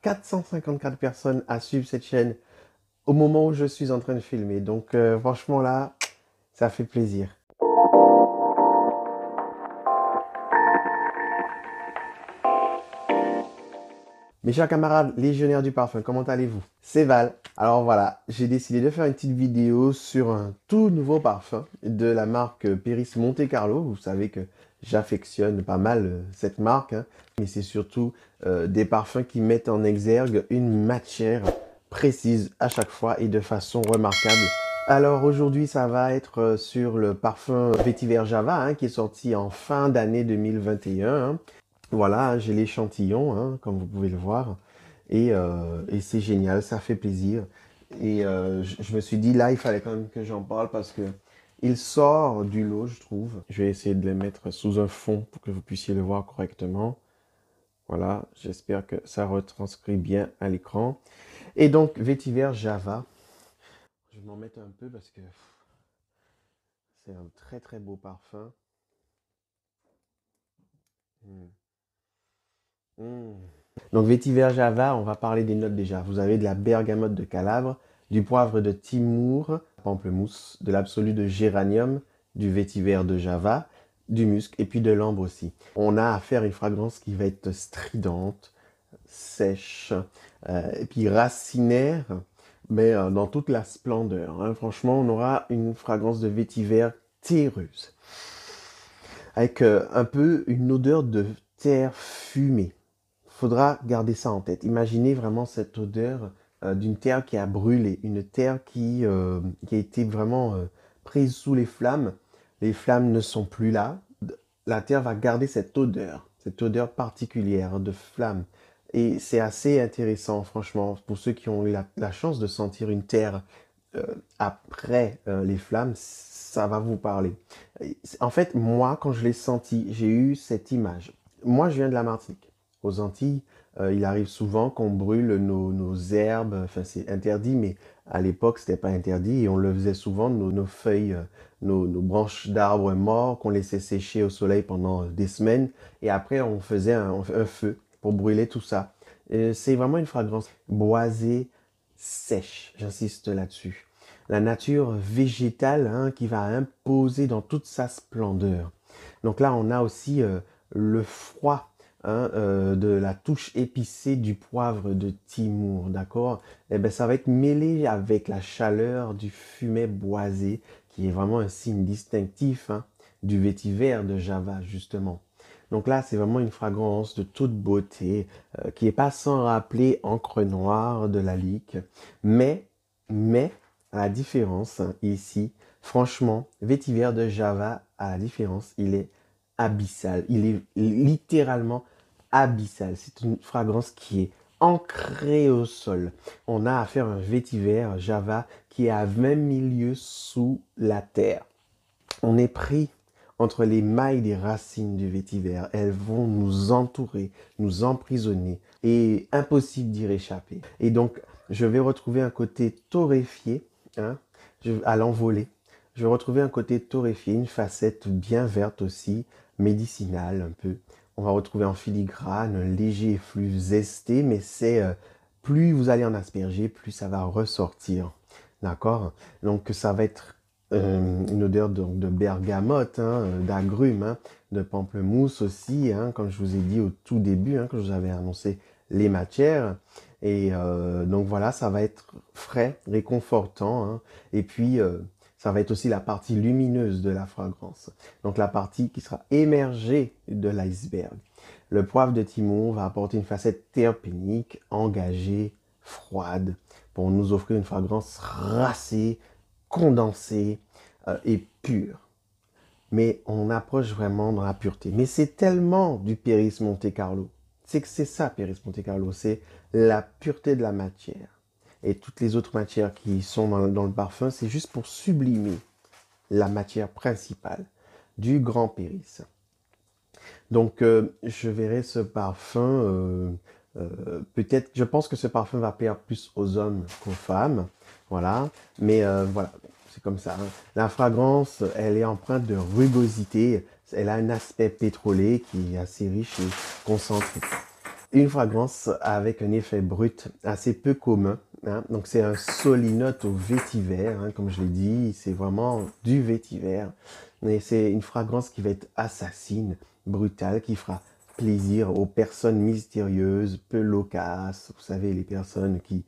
454 personnes à suivre cette chaîne au moment où je suis en train de filmer. Donc franchement là, ça fait plaisir. Mes chers camarades légionnaires du parfum, comment allez-vous? C'est Val. Alors voilà, j'ai décidé de faire une petite vidéo sur un tout nouveau parfum de la marque Péris Monte Carlo. Vous savez que j'affectionne pas mal cette marque, hein, mais c'est surtout des parfums qui mettent en exergue une matière précise à chaque fois et de façon remarquable. Alors aujourd'hui, ça va être sur le parfum Vétiver Java, hein, qui est sorti en fin d'année 2021. Hein. Voilà, j'ai l'échantillon, hein, comme vous pouvez le voir. Et c'est génial, ça fait plaisir. Et je me suis dit, là, il fallait quand même que j'en parle parce que il sort du lot, je trouve. Je vais essayer de le mettre sous un fond pour que vous puissiez le voir correctement. Voilà, j'espère que ça retranscrit bien à l'écran. Et donc, Vétiver Java. Je vais m'en mettre un peu parce que c'est un très très beau parfum. Mm. Mm. Donc vétiver Java, on va parler des notes déjà. Vous avez de la bergamote de Calabre, du poivre de Timor, pamplemousse, de l'absolu de géranium, du vétiver de Java, du musc et puis de l'ambre aussi. On a affaire à une fragrance qui va être stridente, sèche, et puis racinaire, mais dans toute la splendeur. Hein. Franchement, on aura une fragrance de vétiver terreuse, avec un peu une odeur de terre fumée. Faudra garder ça en tête. Imaginez vraiment cette odeur d'une terre qui a brûlé, une terre qui a été vraiment prise sous les flammes. Les flammes ne sont plus là. La terre va garder cette odeur particulière de flamme. Et c'est assez intéressant, franchement, pour ceux qui ont eu la chance de sentir une terre après les flammes, ça va vous parler. En fait, moi, quand je l'ai senti, j'ai eu cette image. Moi, je viens de la Martinique. Aux Antilles, il arrive souvent qu'on brûle nos herbes. Enfin, c'est interdit, mais à l'époque, c'était pas interdit et on le faisait souvent. Nos feuilles, nos branches d'arbres morts qu'on laissait sécher au soleil pendant des semaines. Et après, on faisait un feu pour brûler tout ça. C'est vraiment une fragrance boisée, sèche. J'insiste là-dessus. La nature végétale, hein, qui va imposer dans toute sa splendeur. Donc là, on a aussi le froid, hein, de la touche épicée du poivre de Timor, d'accord? Eh ben, ça va être mêlé avec la chaleur du fumet boisé, qui est vraiment un signe distinctif, hein, du vétiver de Java, justement. Donc là, c'est vraiment une fragrance de toute beauté, qui n'est pas sans rappeler encre noire de la Lique, mais, à la différence, hein, ici, franchement, vétiver de Java, à la différence, il est abyssal. Il est littéralement abyssal. C'est une fragrance qui est ancrée au sol. On a affaire à un vétiver Java qui est à 20 milieux sous la terre. On est pris entre les mailles des racines du vétiver. Elles vont nous entourer, nous emprisonner et impossible d'y réchapper. Et donc, je vais retrouver un côté torréfié, hein, à l'envolée. Je vais retrouver un côté torréfié, une facette bien verte aussi, médicinale un peu. On va retrouver en filigrane un léger flux zesté, mais c'est plus vous allez en asperger, plus ça va ressortir. D'accord? Donc ça va être une odeur de bergamote, hein, d'agrumes, hein, de pamplemousse aussi, hein, comme je vous ai dit au tout début, hein, quand je vous avais annoncé les matières. Et donc voilà, ça va être frais, réconfortant, hein, et puis ça va être aussi la partie lumineuse de la fragrance. Donc la partie qui sera émergée de l'iceberg. Le poivre de Timor va apporter une facette terpénique, engagée, froide, pour nous offrir une fragrance racée, condensée et pure. Mais on approche vraiment dans la pureté. Mais c'est tellement du Péris Monte Carlo. C'est que c'est ça, Péris Monte Carlo. C'est la pureté de la matière. Et toutes les autres matières qui sont dans le parfum, c'est juste pour sublimer la matière principale du Grand Péris. Donc, je verrai ce parfum, peut-être, je pense que ce parfum va plaire plus aux hommes qu'aux femmes, voilà, mais voilà, c'est comme ça. Hein. La fragrance, elle est empreinte de rugosité, elle a un aspect pétrolé qui est assez riche et concentré. une fragrance avec un effet brut assez peu commun, hein. Donc c'est un solinote au vétiver, hein, comme je l'ai dit, c'est vraiment du vétiver. Mais c'est une fragrance qui va être assassine, brutale, qui fera plaisir aux personnes mystérieuses, peu loquaces. Vous savez, les personnes qui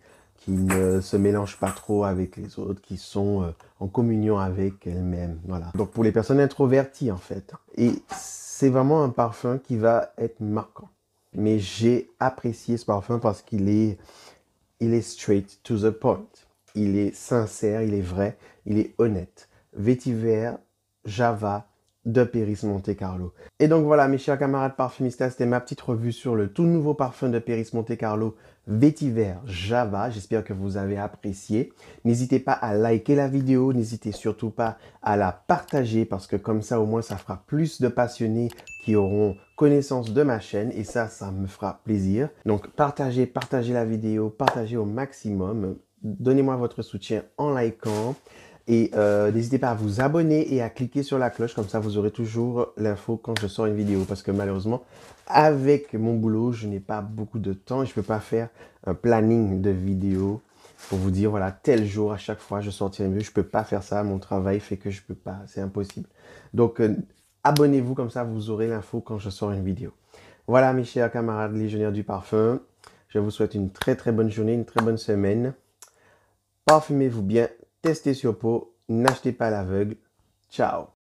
ne se mélangent pas trop avec les autres, qui sont en communion avec elles-mêmes. Voilà. Donc pour les personnes introverties en fait. Et c'est vraiment un parfum qui va être marquant. Mais j'ai apprécié ce parfum parce il est straight to the point. Il est sincère, il est vrai, il est honnête. Vétiver, Java, de Péris Monte Carlo. Et donc voilà, mes chers camarades parfumistas, c'était ma petite revue sur le tout nouveau parfum de Péris Monte Carlo, Vétiver Java. J'espère que vous avez apprécié. N'hésitez pas à liker la vidéo, n'hésitez surtout pas à la partager parce que comme ça, au moins, ça fera plus de passionnés qui auront connaissance de ma chaîne et ça me fera plaisir. Donc partagez la vidéo, partagez au maximum. Donnez-moi votre soutien en likant. Et n'hésitez pas à vous abonner et à cliquer sur la cloche, comme ça vous aurez toujours l'info quand je sors une vidéo. Parce que malheureusement, avec mon boulot, je n'ai pas beaucoup de temps et je ne peux pas faire un planning de vidéos pour vous dire, voilà, tel jour à chaque fois je sortirai mieux. Je ne peux pas faire ça, mon travail fait que je ne peux pas, c'est impossible. Donc abonnez-vous, comme ça vous aurez l'info quand je sors une vidéo. Voilà mes chers camarades légionnaires du parfum, je vous souhaite une très très bonne journée, une très bonne semaine. Parfumez-vous bien. Testez sur peau, n'achetez pas à l'aveugle. Ciao!